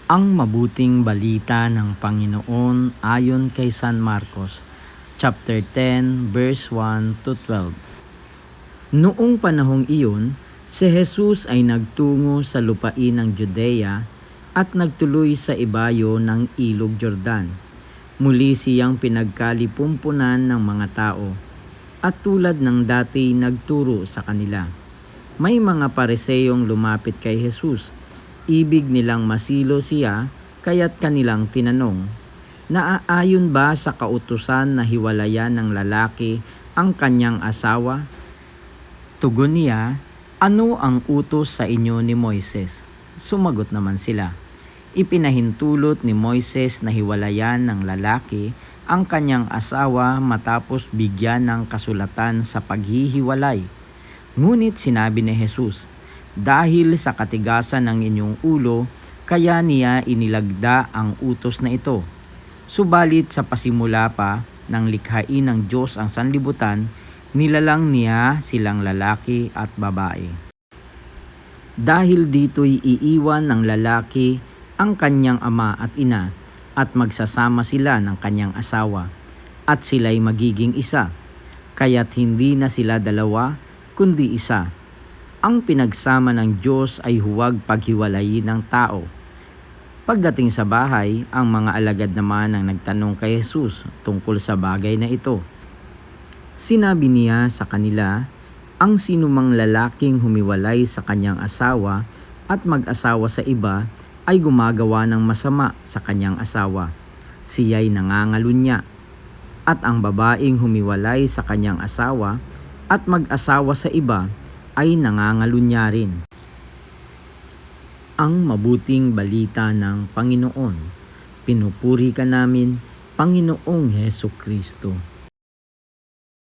Ang mabuting balita ng Panginoon ayon kay San Marcos, chapter 10, verse 1 to 12. Noong panahong iyon, si Jesus ay nagtungo sa lupain ng Judea at nagtuloy sa ibayo ng Ilog Jordan. Muli siyang pinagkalipumpunan ng mga tao at tulad ng dati nagturo sa kanila. May mga Pariseyong lumapit kay Jesus. Ibig nilang masilo siya, kaya't kanilang tinanong, "Naaayon ba sa kautusan na hiwalayan ng lalaki ang kanyang asawa?" Tugon niya, "Ano ang utos sa inyo ni Moises?" Sumagot naman sila, "Ipinahintulot ni Moises na hiwalayan ng lalaki ang kanyang asawa matapos bigyan ng kasulatan sa paghihiwalay." Ngunit sinabi ni Jesus, "Dahil sa katigasan ng inyong ulo, kaya niya inilagda ang utos na ito. Subalit sa pasimula pa ng likhain ng Diyos ang sanlibutan, nilalang niya silang lalaki at babae. Dahil dito'y iiwan ng lalaki ang kanyang ama at ina, at magsasama sila ng kanyang asawa, at sila'y magiging isa. Kaya't hindi na sila dalawa, kundi isa. Ang pinagsama ng Diyos ay huwag paghiwalayin ng tao." Pagdating sa bahay, ang mga alagad naman ang nagtanong kay Jesus tungkol sa bagay na ito. Sinabi niya sa kanila, "Ang sinumang lalaking humiwalay sa kanyang asawa at mag-asawa sa iba ay gumagawa ng masama sa kanyang asawa. Siya'y nangangalunya. At ang babaeng humiwalay sa kanyang asawa at mag-asawa sa iba ay nangangalunya rin." Ang mabuting balita ng Panginoon. Pinupuri ka namin, Panginoong Hesukristo.